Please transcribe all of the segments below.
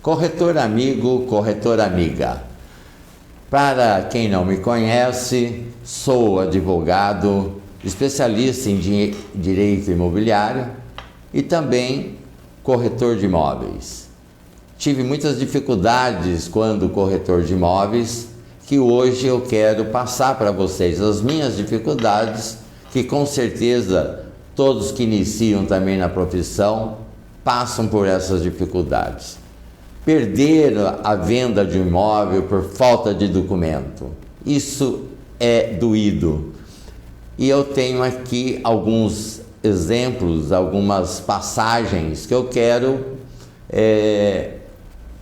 Corretor amigo, corretora amiga. Para quem não me conhece, sou advogado, especialista em direito imobiliário e também corretor de imóveis. Tive muitas dificuldades quando corretor de imóveis, que hoje eu quero passar para vocês as minhas dificuldades, que com certeza todos que iniciam também na profissão passam por essas dificuldades. Perder a venda de um imóvel por falta de documento, isso é doído. E eu tenho aqui alguns exemplos, algumas passagens que eu quero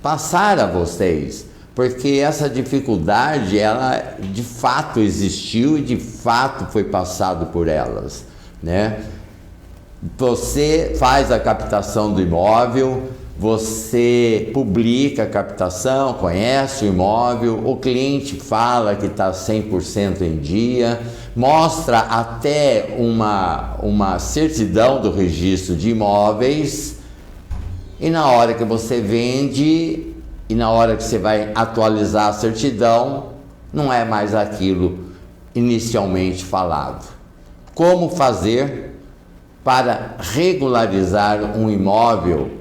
passar a vocês, porque essa dificuldade, ela de fato existiu e de fato foi passado por elas, né? Você faz a captação do imóvel, você publica a captação, conhece o imóvel, o cliente fala que está 100% em dia, mostra até uma certidão do registro de imóveis, e na hora que você vende e na hora que você vai atualizar a certidão, não é mais aquilo inicialmente falado. Como fazer para regularizar um imóvel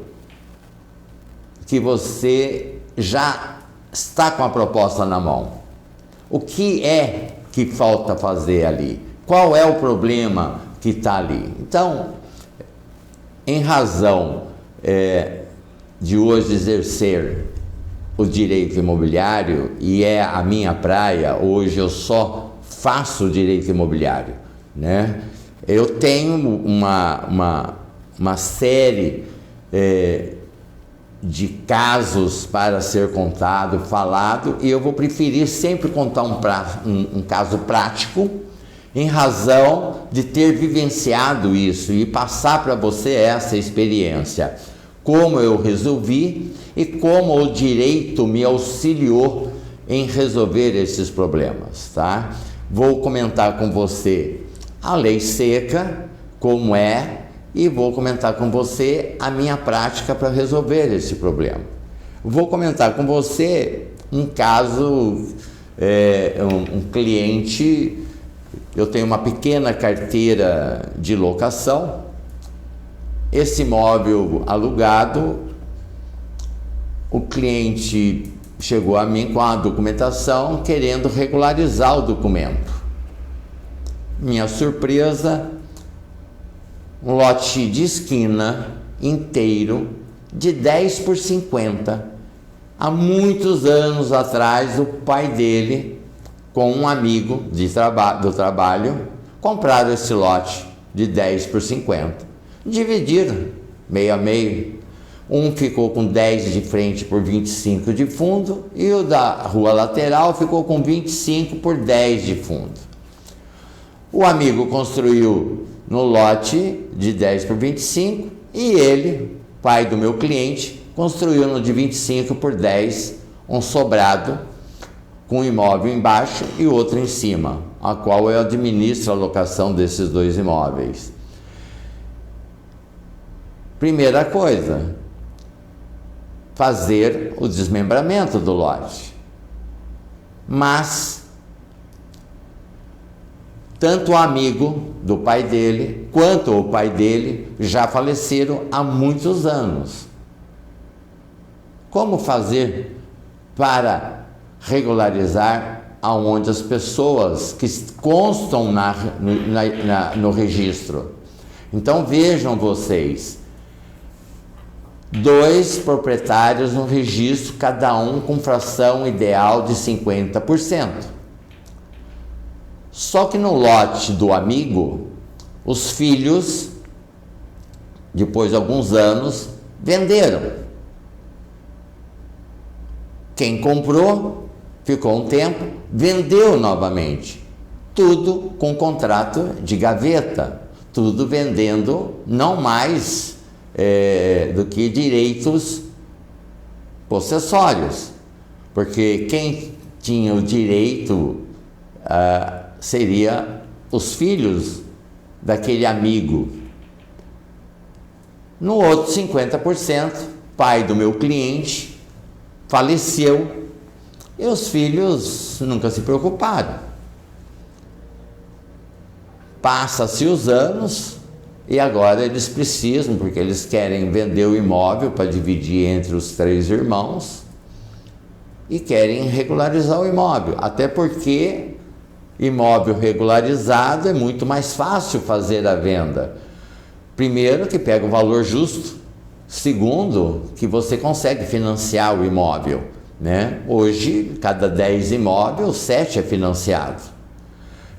que você já está com a proposta na mão? O que é que falta fazer ali? Qual é o problema que está ali? Então, em razão de hoje exercer o direito imobiliário, e é a minha praia, hoje eu só faço direito imobiliário, né? Eu tenho uma série de casos para ser contado, falado, e eu vou preferir sempre contar um caso prático, em razão de ter vivenciado isso e passar para você essa experiência, como eu resolvi e como o direito me auxiliou em resolver esses problemas, tá? Vou comentar com você a lei seca, como é, e vou comentar com você a minha prática para resolver esse problema. Vou comentar com você um caso, um cliente. Eu tenho uma pequena carteira de locação. Esse imóvel alugado, o cliente chegou a mim com a documentação querendo regularizar o documento. Minha surpresa, um lote de esquina inteiro de 10 por 50. Há muitos anos atrás, o pai dele, com um amigo do trabalho, compraram esse lote de 10 por 50. Dividiram meio a meio. Um ficou com 10 de frente por 25 de fundo e o da rua lateral ficou com 25 por 10 de fundo. O amigo construiu no lote de 10 por 25 e ele, pai do meu cliente, construiu no de 25 por 10 um sobrado com um imóvel embaixo e outro em cima, a qual eu administro a locação desses dois imóveis. Primeira coisa, fazer o desmembramento do lote. Mas tanto o amigo do pai dele quanto o pai dele já faleceram há muitos anos. Como fazer para regularizar aonde as pessoas que constam no registro? Então vejam vocês, 2 proprietários no registro, cada um com fração ideal de 50%. Só que no lote do amigo, os filhos, depois de alguns anos, venderam. Quem comprou, ficou um tempo, vendeu novamente. Tudo com contrato de gaveta, tudo vendendo não mais do que direitos possessórios, porque quem tinha o direito seria os filhos daquele amigo. No outro 50%, pai do meu cliente faleceu e os filhos nunca se preocuparam. Passa-se os anos e agora eles precisam, porque eles querem vender o imóvel para dividir entre os 3 irmãos e querem regularizar o imóvel, até porque imóvel regularizado é muito mais fácil fazer a venda. Primeiro, que pega o valor justo. Segundo, que você consegue financiar o imóvel, né? Hoje, cada 10 imóveis, 7 é financiado.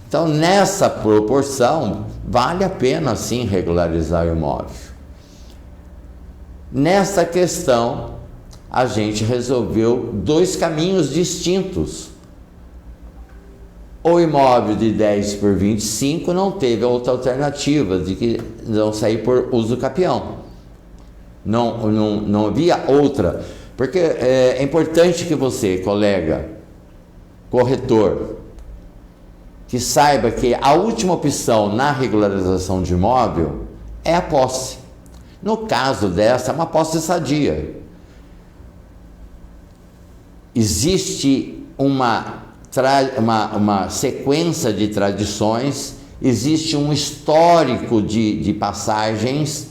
Então, nessa proporção, vale a pena sim regularizar o imóvel. Nessa questão, a gente resolveu 2 caminhos distintos. O imóvel de 10 por 25 não teve outra alternativa de que não sair por uso capião. Não havia outra, porque é importante que você, colega, corretor, que saiba que a última opção na regularização de imóvel é a posse. No caso dessa, é uma posse sadia. Existe uma sequência de tradições, existe um histórico de passagens,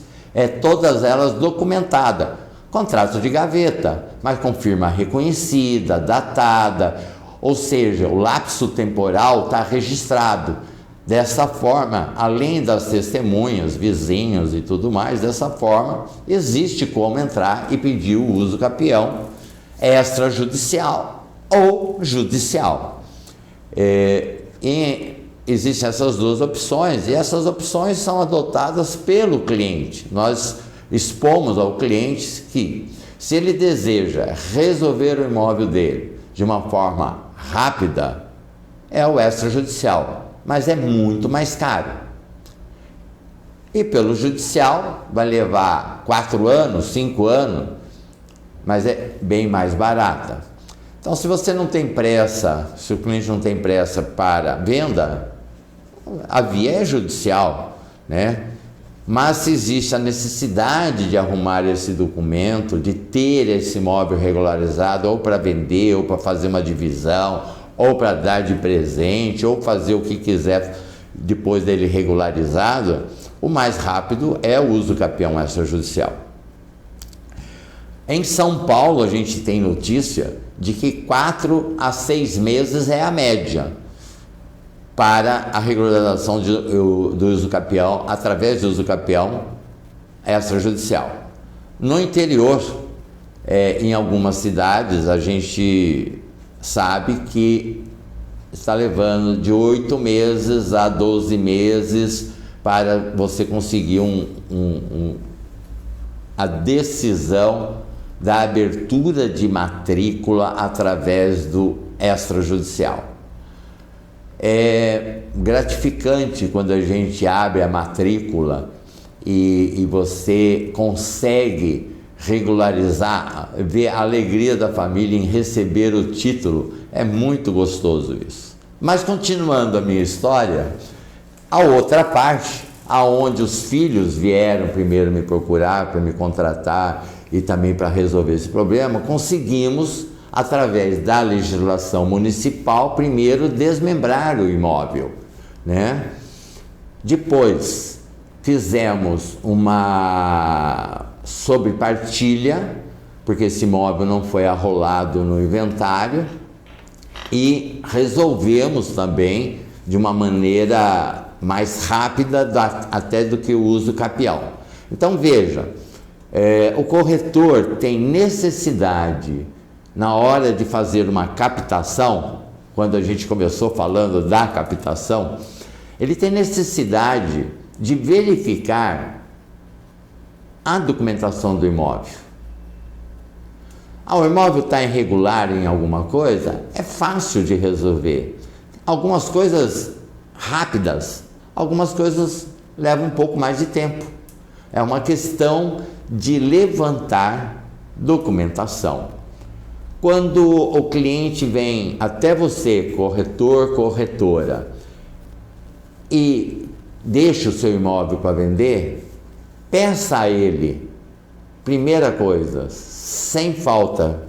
todas elas documentadas. Contrato de gaveta, mas com firma reconhecida, datada, ou seja, o lapso temporal está registrado. Dessa forma, além das testemunhas, vizinhos e tudo mais, dessa forma, existe como entrar e pedir o uso capião extrajudicial ou judicial. Existem essas 2 opções e essas opções são adotadas pelo cliente. Nós expomos ao cliente que, se ele deseja resolver o imóvel dele de uma forma rápida, é o extrajudicial, mas é muito mais caro. E pelo judicial vai levar 4 anos, 5 anos, mas é bem mais barata. Então, se você não tem pressa, se o cliente não tem pressa para venda, a via é judicial, né? Mas se existe a necessidade de arrumar esse documento, de ter esse imóvel regularizado, ou para vender, ou para fazer uma divisão, ou para dar de presente, ou fazer o que quiser depois dele regularizado, o mais rápido é o uso capião extrajudicial. Em São Paulo, a gente tem notícia de que 4 a 6 meses é a média para a regularização do uso capião, através do uso capião extrajudicial. No interior, em algumas cidades, a gente sabe que está levando de 8 meses a 12 meses para você conseguir a decisão da abertura de matrícula através do extrajudicial. É gratificante quando a gente abre a matrícula e você consegue regularizar, ver a alegria da família em receber o título. É muito gostoso isso. Mas continuando a minha história, a outra parte, aonde os filhos vieram primeiro me procurar para me contratar e também para resolver esse problema, conseguimos, através da legislação municipal, primeiro desmembrar o imóvel, né? Depois fizemos uma sobrepartilha, porque esse imóvel não foi arrolado no inventário, e resolvemos também de uma maneira mais rápida até do que o uso capião. Então veja, o corretor tem necessidade, na hora de fazer uma captação, quando a gente começou falando da captação, ele tem necessidade de verificar a documentação do imóvel. O imóvel está irregular em alguma coisa, é fácil de resolver. Algumas coisas rápidas, algumas coisas levam um pouco mais de tempo. É uma questão de levantar documentação. Quando o cliente vem até você, corretor, corretora, e deixa o seu imóvel para vender, peça a ele, primeira coisa, sem falta,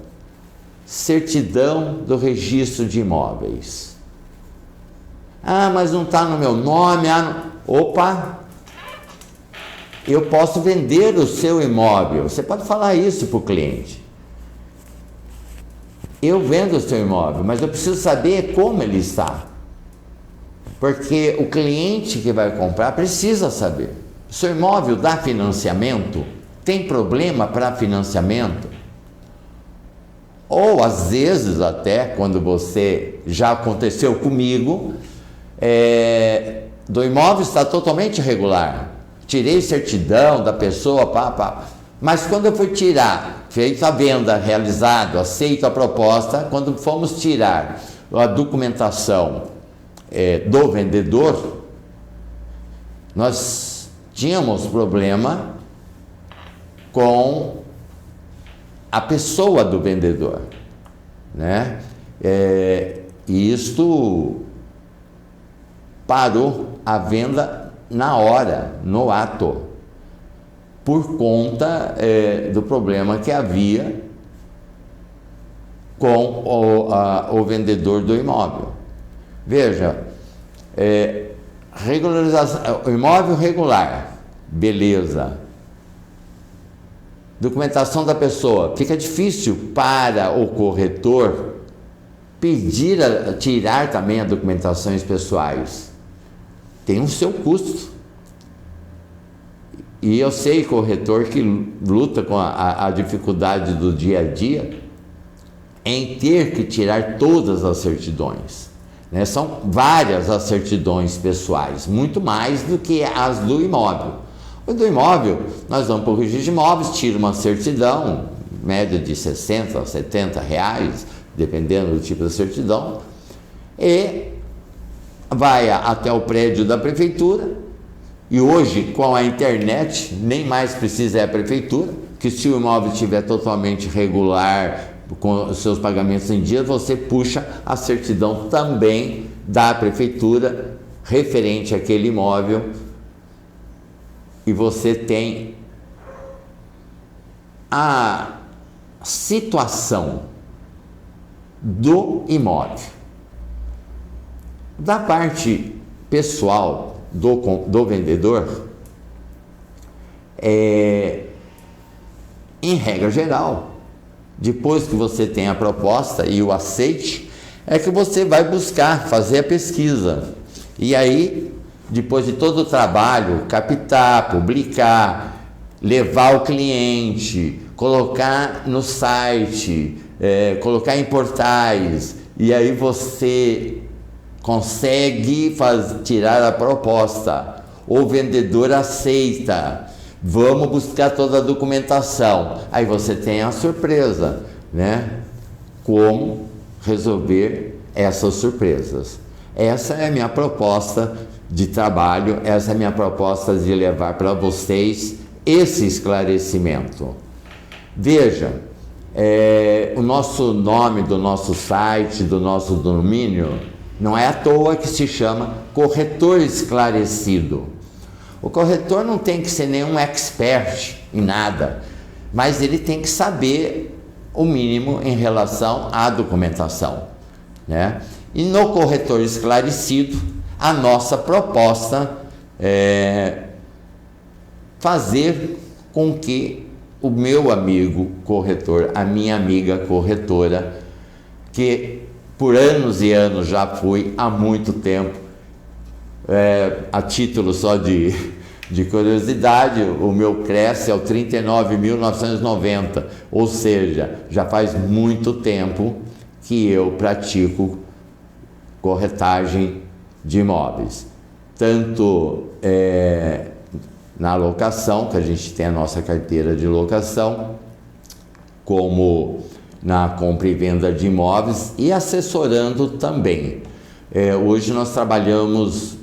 certidão do registro de imóveis. Ah, mas não está no meu nome. Opa! Eu posso vender o seu imóvel. Você pode falar isso para o cliente. Eu vendo o seu imóvel, mas eu preciso saber como ele está. Porque o cliente que vai comprar precisa saber. O seu imóvel dá financiamento? Tem problema para financiamento? Ou às vezes até, quando você, já aconteceu comigo, do imóvel está totalmente irregular. Tirei certidão da pessoa, mas quando eu fui tirar, feito a venda, realizado, aceito a proposta, quando fomos tirar a documentação do vendedor, nós tínhamos problema com a pessoa do vendedor, né? E isto parou a venda na hora, no ato, por conta do problema que havia com o vendedor do imóvel. Veja, regularização, o imóvel regular, beleza. Documentação da pessoa, fica difícil para o corretor pedir tirar também as documentações pessoais. Tem o seu custo. E eu sei, corretor que luta com a dificuldade do dia a dia em ter que tirar todas as certidões, né? São várias as certidões pessoais, muito mais do que as do imóvel. O do imóvel, nós vamos para o registro de imóveis, tira uma certidão, média de 60 a 70 reais, dependendo do tipo da certidão, e vai até o prédio da prefeitura. E hoje, com a internet, nem mais precisa a prefeitura, que se o imóvel estiver totalmente regular, com os seus pagamentos em dia, você puxa a certidão também da prefeitura referente àquele imóvel, e você tem a situação do imóvel. Da parte pessoal do vendedor, em regra geral, depois que você tem a proposta e o aceite, é que você vai buscar fazer a pesquisa. E aí, depois de todo o trabalho, captar, publicar, levar o cliente, colocar no site, colocar em portais, e aí você consegue tirar a proposta, o vendedor aceita, vamos buscar toda a documentação, aí você tem a surpresa, né? Como resolver essas surpresas? Essa é a minha proposta de trabalho, essa é a minha proposta de levar para vocês esse esclarecimento. Veja, o nosso nome do nosso site, do nosso domínio, não é à toa que se chama Corretor Esclarecido. O corretor não tem que ser nenhum expert em nada, mas ele tem que saber o mínimo em relação à documentação, né? E no Corretor Esclarecido, a nossa proposta é fazer com que o meu amigo corretor, a minha amiga corretora, que por anos e anos já fui, há muito tempo, a título só de curiosidade, o meu CRES é o 39.990, ou seja, já faz muito tempo que eu pratico corretagem de imóveis, tanto na locação, que a gente tem a nossa carteira de locação, como na compra e venda de imóveis, e assessorando também. Hoje nós trabalhamos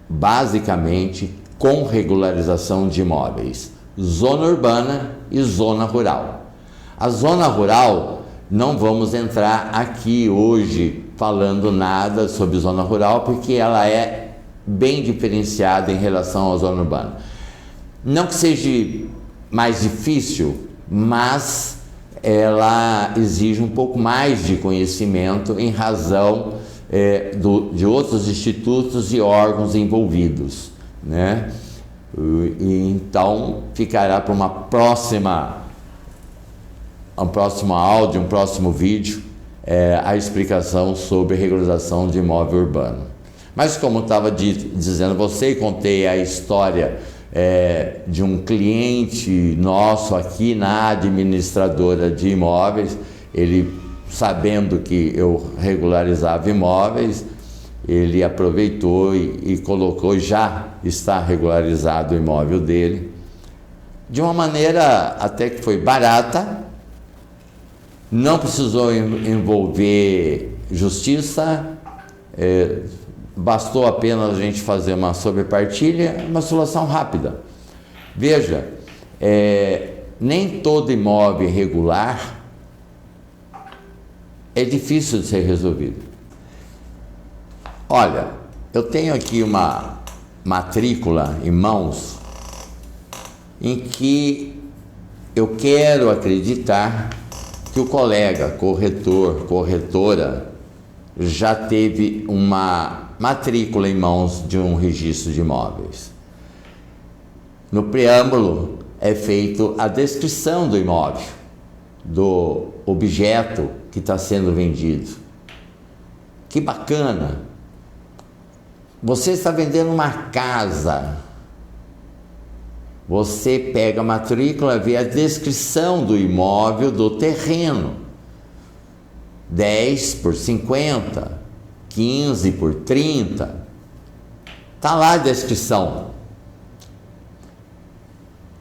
basicamente com regularização de imóveis, zona urbana e zona rural. A zona rural, não vamos entrar aqui hoje falando nada sobre zona rural, porque ela é bem diferenciada em relação à zona urbana. Não que seja mais difícil, mas ela exige um pouco mais de conhecimento em razão de outros institutos e órgãos envolvidos, né? E então ficará para um próximo áudio, um próximo vídeo, a explicação sobre regularização de imóvel urbano. Mas como estava dizendo você, contei a história de um cliente nosso aqui na administradora de imóveis. Ele, sabendo que eu regularizava imóveis, ele aproveitou e colocou, já está regularizado o imóvel dele, de uma maneira até que foi barata, não precisou envolver justiça, bastou apenas a gente fazer uma sobrepartilha, uma solução rápida. Veja, nem todo imóvel irregular é difícil de ser resolvido. Olha, eu tenho aqui uma matrícula em mãos em que eu quero acreditar que o colega corretor, corretora, já teve uma matrícula em mãos de um registro de imóveis. No preâmbulo é feito a descrição do imóvel, do objeto que está sendo vendido. Que bacana! Você está vendendo uma casa. Você pega a matrícula, vê a descrição do imóvel, do terreno. 10 por 50, 15 por 30. Está lá a descrição.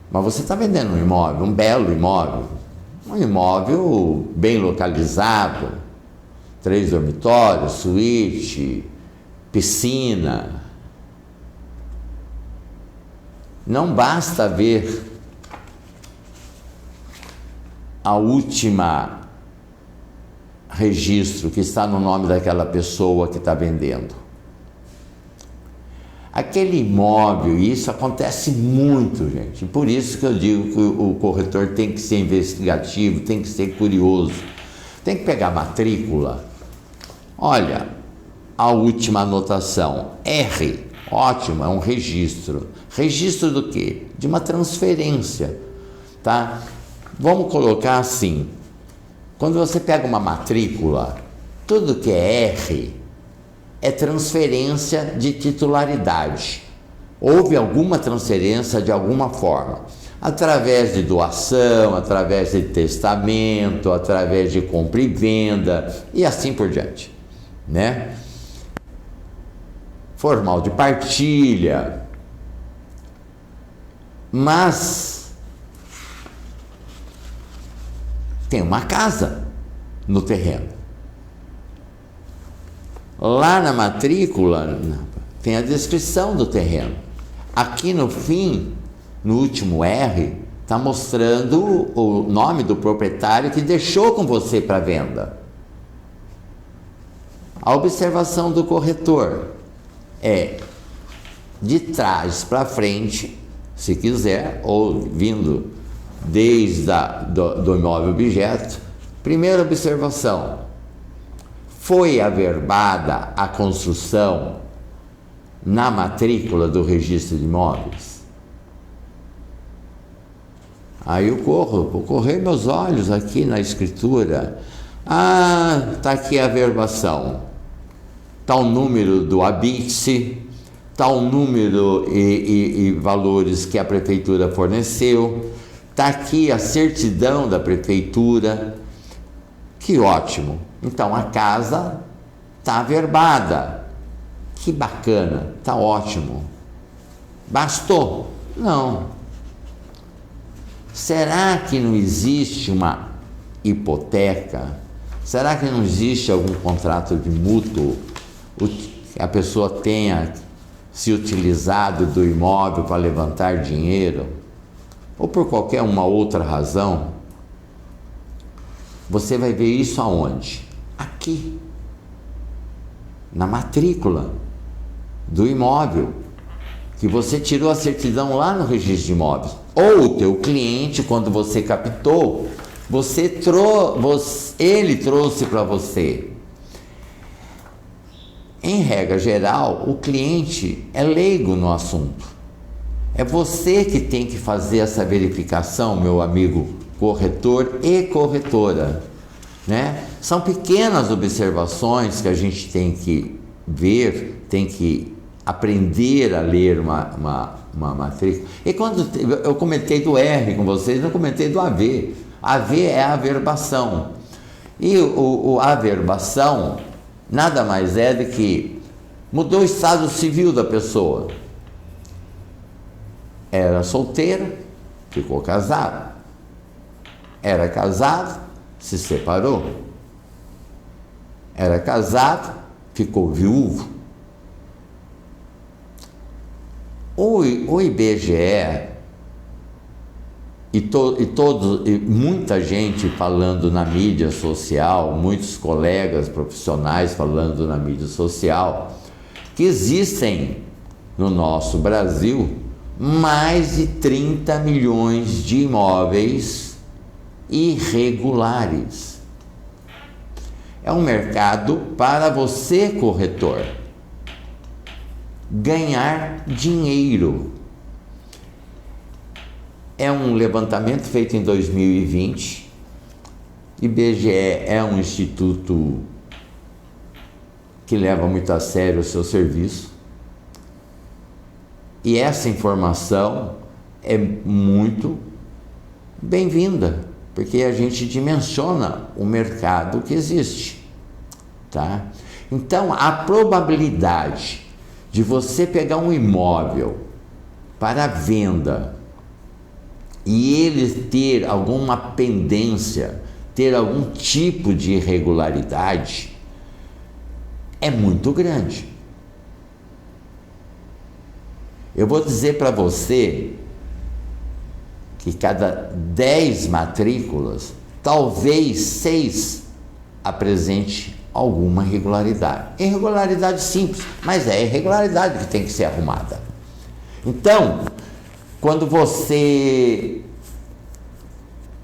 Mas você está vendendo um imóvel, um belo imóvel. Um imóvel bem localizado. 3 dormitórios, suíte, piscina. Não basta ver a última registro que está no nome daquela pessoa que está vendendo. Aquele imóvel, e isso acontece muito, gente. Por isso que eu digo que o corretor tem que ser investigativo, tem que ser curioso, tem que pegar a matrícula. Olha, a última anotação, R, ótimo, é um registro. Registro do quê? De uma transferência, tá? Vamos colocar assim, quando você pega uma matrícula, tudo que é R é transferência de titularidade. Houve alguma transferência de alguma forma, através de doação, através de testamento, através de compra e venda e assim por diante, né? Formal de partilha. Mas tem uma casa no terreno. Lá na matrícula tem a descrição do terreno. Aqui no fim, no último R, está mostrando o nome do proprietário que deixou com você para venda. A observação do corretor é de trás para frente, se quiser, ou vindo desde do imóvel objeto. Primeira observação: foi averbada a construção na matrícula do registro de imóveis? Aí eu vou correr meus olhos aqui na escritura. Ah, está aqui a averbação. Tal número do habite, tal número e valores que a prefeitura forneceu. Está aqui a certidão da prefeitura. Que ótimo! Então a casa está averbada. Que bacana, está ótimo. Bastou? Não. Será que não existe uma hipoteca? Será que não existe algum contrato de mútuo que a pessoa tenha se utilizado do imóvel para levantar dinheiro? Ou por qualquer uma outra razão? Você vai ver isso aonde? Aqui, na matrícula do imóvel, que você tirou a certidão lá no registro de imóveis. Ou o teu cliente, quando você captou, Ele trouxe para você. Em regra geral, o cliente é leigo no assunto. É você que tem que fazer essa verificação, meu amigo corretor e corretora, né? São pequenas observações que a gente tem que ver, tem que aprender a ler uma matrícula. E quando eu comentei do R com vocês, eu comentei do AV. AV é a averbação. E a averbação nada mais é do que mudou o estado civil da pessoa. Era solteira, ficou casado. Era casado, se separou. Era casado, ficou viúvo. O IBGE e muita gente falando na mídia social, muitos colegas profissionais falando na mídia social, que existem no nosso Brasil mais de 30 milhões de imóveis irregulares. É um mercado para você, corretor, ganhar dinheiro. É um levantamento feito em 2020. IBGE é um instituto que leva muito a sério o seu serviço. E essa informação é muito bem-vinda, porque a gente dimensiona o mercado que existe, tá? Então, a probabilidade de você pegar um imóvel para venda e ele ter alguma pendência, ter algum tipo de irregularidade, é muito grande. Eu vou dizer para você que cada 10 matrículas, talvez 6 apresente alguma irregularidade. Irregularidade simples, mas é irregularidade que tem que ser arrumada. Então, quando você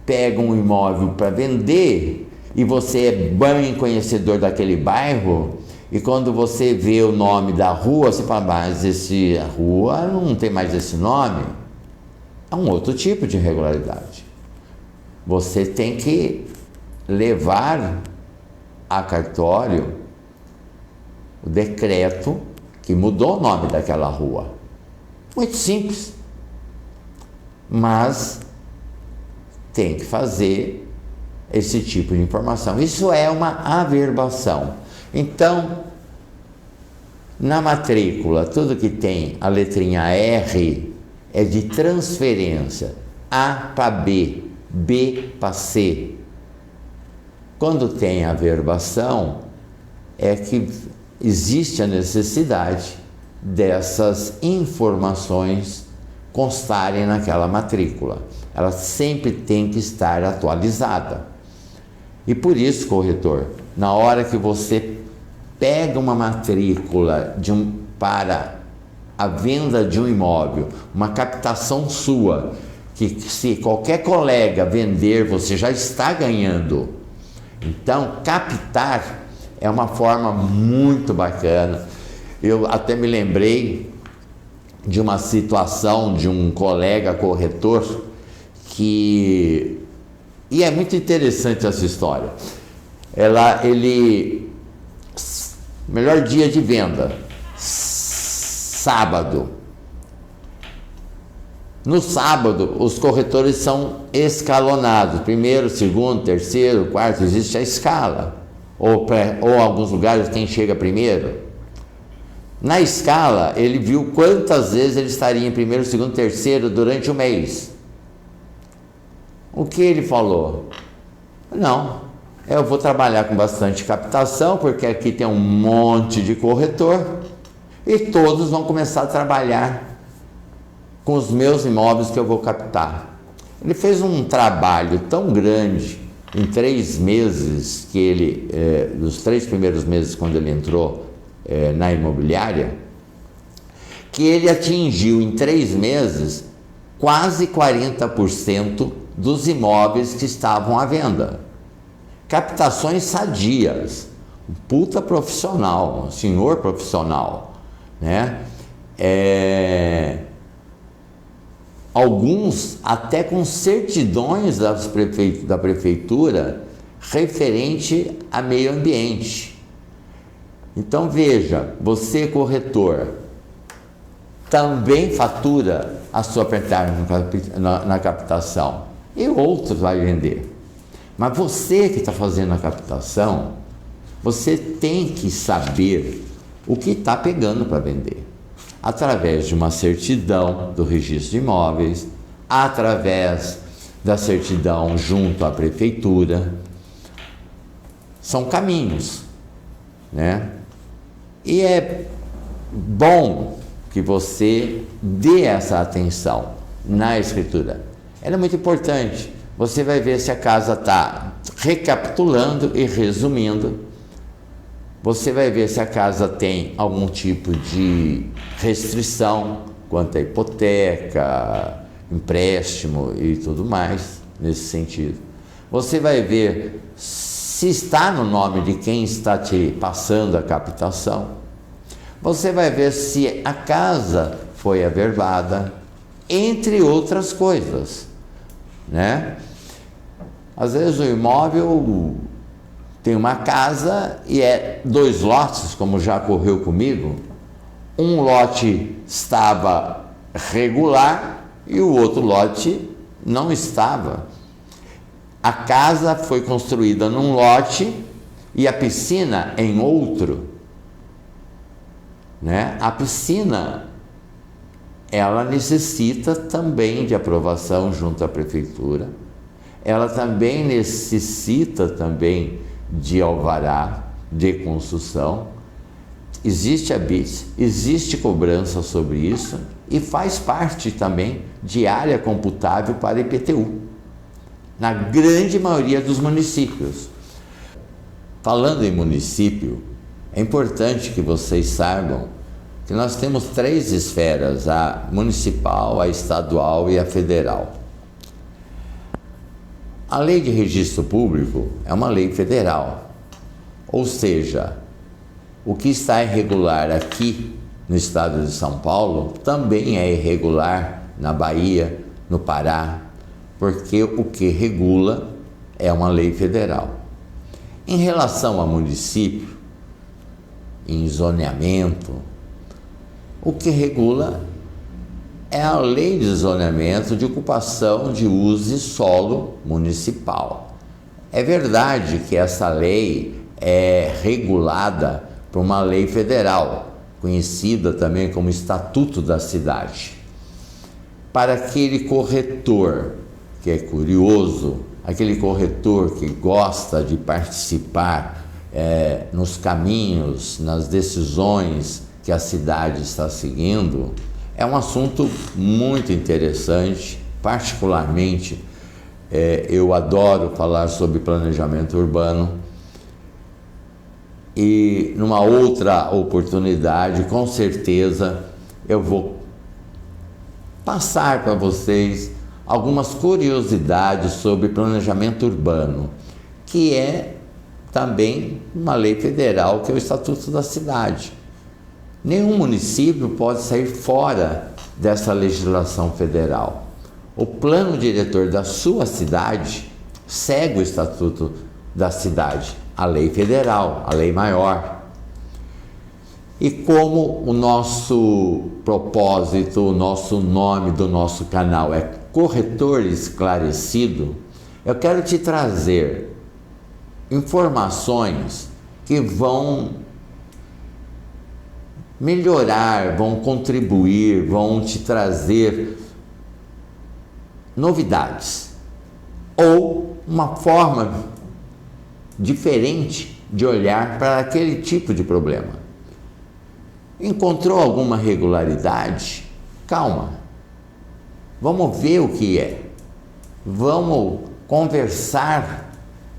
pega um imóvel para vender e você é bem conhecedor daquele bairro, e quando você vê o nome da rua, você fala, mas essa rua não tem mais esse nome. É um outro tipo de irregularidade. Você tem que levar a cartório o decreto que mudou o nome daquela rua. Muito simples. Mas tem que fazer esse tipo de informação. Isso é uma averbação. Então, na matrícula, tudo que tem a letrinha R é de transferência, A para B, B para C. Quando tem averbação, é que existe a necessidade dessas informações constarem naquela matrícula. Ela sempre tem que estar atualizada. E por isso, corretor, na hora que você pega uma matrícula para a venda de um imóvel, uma captação sua, que se qualquer colega vender, você já está ganhando. Então, captar é uma forma muito bacana. Eu até me lembrei de uma situação de um colega corretor e é muito interessante essa história. Melhor dia de venda, sábado. No sábado, os corretores são escalonados. Primeiro, segundo, terceiro, quarto, existe a escala. Ou alguns lugares, quem chega primeiro. Na escala, ele viu quantas vezes ele estaria em primeiro, segundo, terceiro durante o mês. O que ele falou? Não, eu vou trabalhar com bastante captação, porque aqui tem um monte de corretor, e todos vão começar a trabalhar com os meus imóveis que eu vou captar. Ele fez um trabalho tão grande em 3 meses, nos 3 primeiros meses quando ele entrou na imobiliária, que ele atingiu em 3 meses quase 40% dos imóveis que estavam à venda. Captações sadias, um puta profissional, um senhor profissional, né? Alguns até com certidões da prefeitura referente a meio ambiente. Então veja, você corretor também fatura a sua porcentagem na captação e outros vai vender. Mas você que está fazendo a captação, você tem que saber o que está pegando para vender. Através de uma certidão do registro de imóveis, através da certidão junto à prefeitura. São caminhos, né? E é bom que você dê essa atenção na escritura. Ela é muito importante. Você vai ver se a casa está recapitulando e resumindo. Você vai ver se a casa tem algum tipo de restrição quanto à hipoteca, empréstimo e tudo mais, nesse sentido. Você vai ver se está no nome de quem está te passando a captação. Você vai ver se a casa foi averbada, entre outras coisas, né? Às vezes o imóvel tem uma casa e é 2 lotes, como já ocorreu comigo. Um lote estava regular e o outro lote não estava. A casa foi construída num lote e a piscina em outro, né? A piscina, ela necessita também de aprovação junto à prefeitura. Ela também necessita também de alvará de construção. Existe habite, existe cobrança sobre isso e faz parte também de área computável para IPTU, na grande maioria dos municípios. Falando em município, é importante que vocês saibam que nós temos 3 esferas, a municipal, a estadual e a federal. A lei de registro público é uma lei federal, ou seja, o que está irregular aqui no estado de São Paulo também é irregular na Bahia, no Pará, porque o que regula é uma lei federal. Em relação ao município, em zoneamento, o que regula é a lei de zoneamento de ocupação de uso de solo municipal. É verdade que essa lei é regulada por uma lei federal, conhecida também como Estatuto da Cidade. Para aquele corretor que é curioso, aquele corretor que gosta de participar nos caminhos, nas decisões que a cidade está seguindo, é um assunto muito interessante. Particularmente, eu adoro falar sobre planejamento urbano e numa outra oportunidade, com certeza, eu vou passar para vocês algumas curiosidades sobre planejamento urbano, que é também uma lei federal, que é o Estatuto da Cidade. Nenhum município pode sair fora dessa legislação federal. O plano diretor da sua cidade segue o Estatuto da Cidade, a lei federal, a lei maior. E como o nosso propósito, o nosso nome do nosso canal é Corretor Esclarecido, eu quero te trazer informações que vão melhorar, vão contribuir, vão te trazer novidades ou uma forma diferente de olhar para aquele tipo de problema. Encontrou alguma irregularidade? Calma, vamos ver o que é, vamos conversar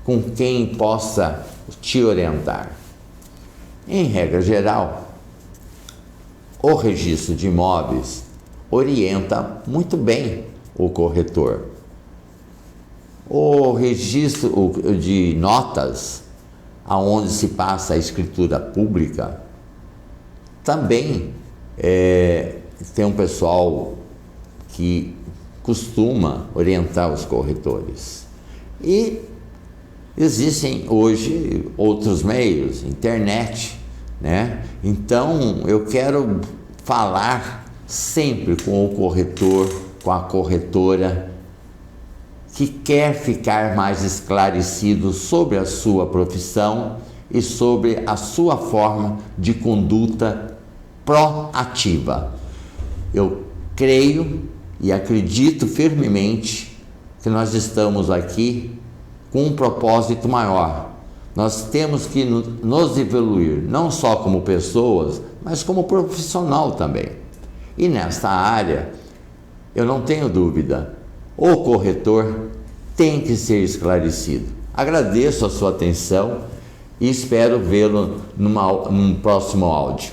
com quem possa te orientar. Em regra geral, o registro de imóveis orienta muito bem o corretor. O registro de notas, aonde se passa a escritura pública, também tem um pessoal que costuma orientar os corretores. E existem hoje outros meios, internet, né? Então eu quero falar sempre com o corretor, com a corretora, que quer ficar mais esclarecido sobre a sua profissão e sobre a sua forma de conduta proativa. Eu creio e acredito firmemente que nós estamos aqui com um propósito maior. Nós temos que nos evoluir, não só como pessoas, mas como profissional também. E nesta área, eu não tenho dúvida, o corretor tem que ser esclarecido. Agradeço a sua atenção e espero vê-lo num próximo áudio.